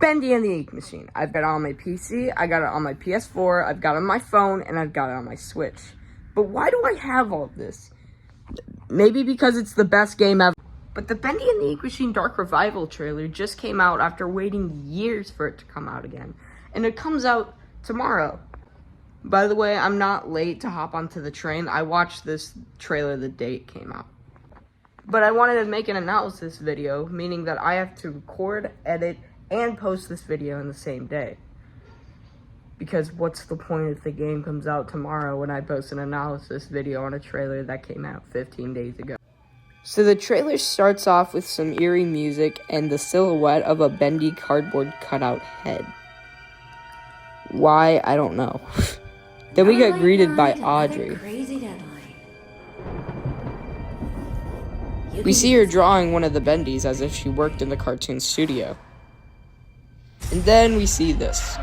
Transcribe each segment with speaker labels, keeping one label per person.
Speaker 1: Bendy and the Ink Machine. I've got it on my PC, I got it on my PS4, I've got it on my phone, and I've got it on my Switch. But why do I have all of this? Maybe because it's the best game ever. But the Bendy and the Ink Machine Dark Revival trailer just came out after waiting years for it to come out again. And it comes out tomorrow. By the way, I'm not late to hop onto the train. I watched this trailer the day it came out. But I wanted to make an analysis video, meaning that I have to record, edit, and post this video in the same day. Because what's the point if the game comes out tomorrow when I post an analysis video on a trailer that came out 15 days ago? So the trailer starts off with some eerie music and the silhouette of a Bendy cardboard cutout head. Why? I don't know. Then we get greeted by Audrey. We see her drawing one of the Bendys as if she worked in the cartoon studio. And then we see this.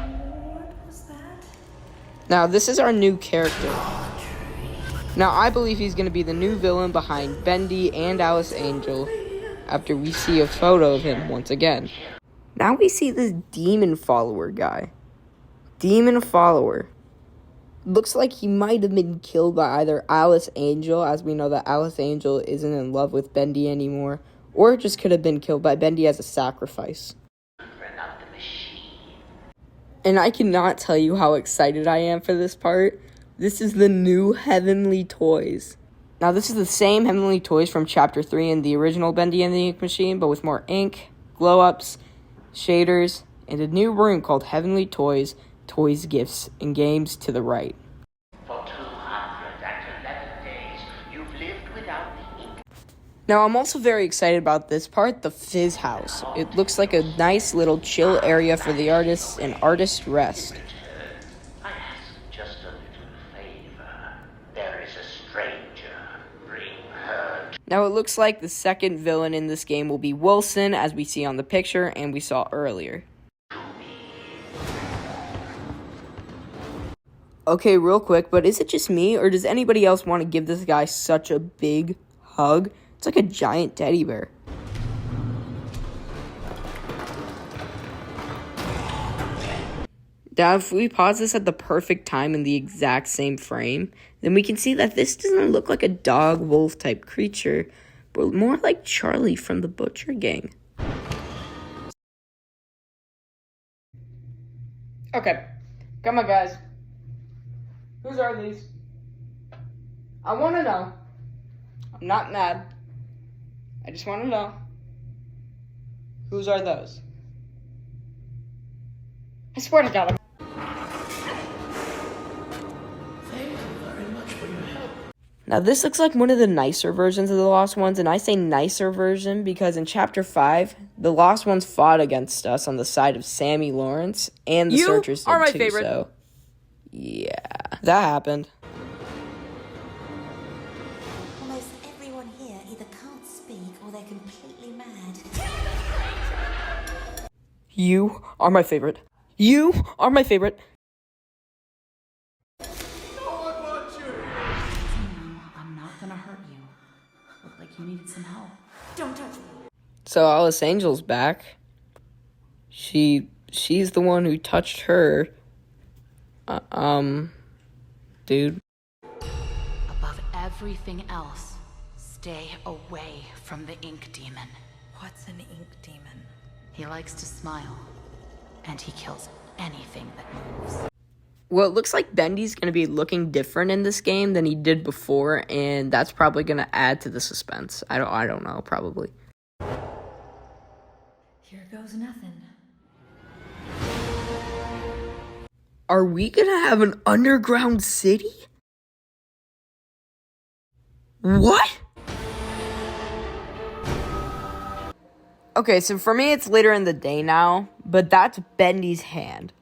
Speaker 1: Now, this is our new character. Now, I believe he's going to be the new villain behind Bendy and Alice Angel after we see a photo of him once again. Now we see this demon follower guy. Demon follower. Looks like he might have been killed by either Alice Angel, as we know that Alice Angel isn't in love with Bendy anymore, or it just could have been killed by Bendy as a sacrifice. And I cannot tell you how excited I am for this part. This is the new Heavenly Toys. Now, this is the same Heavenly Toys from Chapter 3 in the original Bendy and the Ink Machine, but with more ink, glow-ups, shaders, and a new room called Heavenly Toys, Toys, Gifts, and Games to the right.
Speaker 2: For 211 days, you've lived without the ink.
Speaker 1: Now, I'm also very excited about this part, the Fizz House. It looks like a nice little chill area for the artists and artist rest.
Speaker 2: I ask just a little favor. There is a stranger. Bring her.
Speaker 1: Now, it looks like the second villain in this game will be Wilson, as we see on the picture and we saw earlier. Okay, real quick, but is it just me, or does anybody else want to give this guy such a big hug? It's like a giant teddy bear. Now, if we pause this at the perfect time in the exact same frame, then we can see that this doesn't look like a dog-wolf type creature, but more like Charlie from the Butcher Gang. Okay, come on, guys. Whose are these? I want to know. I'm not mad. I just want to know. Whose are those? I swear to God.
Speaker 2: Thank you very much for your help.
Speaker 1: Now, this looks like one of the nicer versions of the Lost Ones, and I say nicer version because in Chapter 5, the Lost Ones fought against us on the side of Sammy Lawrence, and the Searchers did too, favorite. So yeah, that happened.
Speaker 3: Almost everyone here either can't speak or they're completely mad.
Speaker 1: You are my favorite. You are my favorite.
Speaker 3: No, I'm not gonna hurt you. Looked like you needed some help. Don't touch me.
Speaker 1: So Alice Angel's back. She's the one who touched her. Dude.
Speaker 4: Above everything else, stay away from the ink demon.
Speaker 3: What's an ink demon?
Speaker 4: He likes to smile, and he kills anything that moves.
Speaker 1: Well, it looks like Bendy's going to be looking different in this game than he did before, and that's probably going to add to the suspense. I don't know, probably.
Speaker 3: Here goes nothing.
Speaker 1: Are we going to have an underground city? What? Okay, so for me, it's later in the day now, but that's Bendy's hand.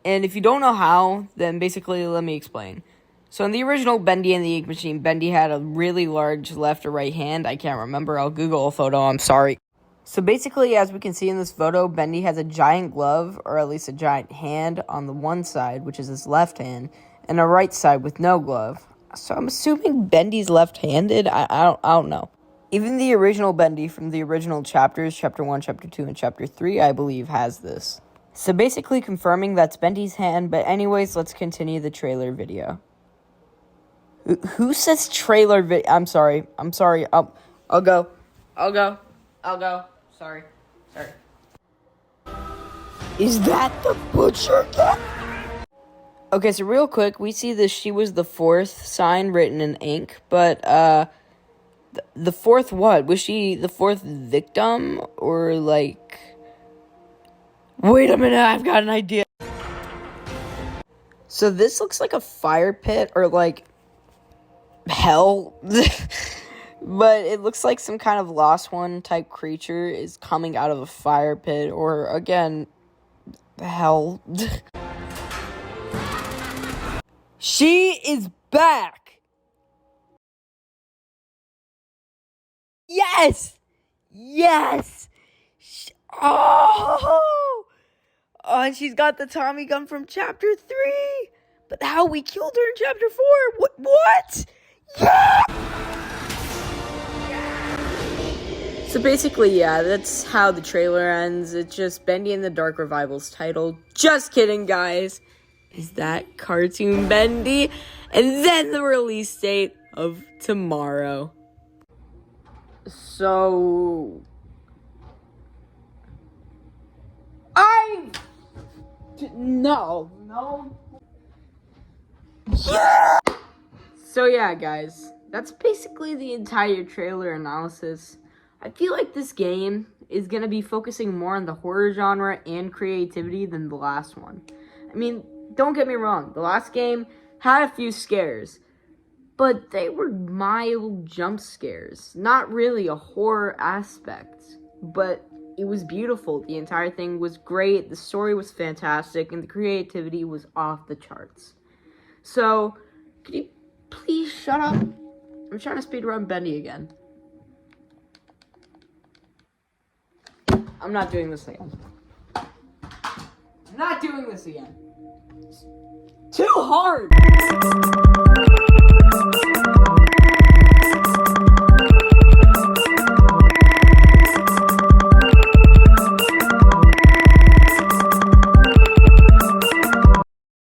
Speaker 1: And if you don't know how, then basically let me explain. So in the original Bendy and the Ink Machine, Bendy had a really large left or right hand. I can't remember. I'll Google a photo. I'm sorry. So basically, as we can see in this photo, Bendy has a giant glove, or at least a giant hand, on the one side, which is his left hand, and a right side with no glove. So I'm assuming Bendy's left-handed? I don't know. Even the original Bendy from the original chapters, Chapter 1, Chapter 2, and Chapter 3, I believe, has this. So basically confirming that's Bendy's hand, but anyways, let's continue the trailer video. Who says trailer video? I'm sorry. I'll go. Sorry. Is that the butcher guy? Okay, so real quick, we see that she was the fourth sign written in ink, but, the fourth what? Was she the fourth victim? Or, like... Wait a minute, I've got an idea. So this looks like a fire pit, or, like, hell. But it looks like some kind of Lost One type creature is coming out of a fire pit, or, again, hell. She is back! Yes! Oh! And she's got the Tommy gun from chapter 3! But how we killed her in chapter 4? What? Yeah! So basically, yeah, that's how the trailer ends. It's just Bendy and the Dark Revival's title. Just kidding, guys. Is that cartoon Bendy? And then the release date of tomorrow. So... No. Yeah! So yeah, guys. That's basically the entire trailer analysis. I feel like this game is going to be focusing more on the horror genre and creativity than the last one. I mean, don't get me wrong. The last game had a few scares, but they were mild jump scares. Not really a horror aspect, but it was beautiful. The entire thing was great. The story was fantastic, and the creativity was off the charts. So, could you please shut up? I'm trying to speedrun Bendy again. I'm not doing this again. It's too hard!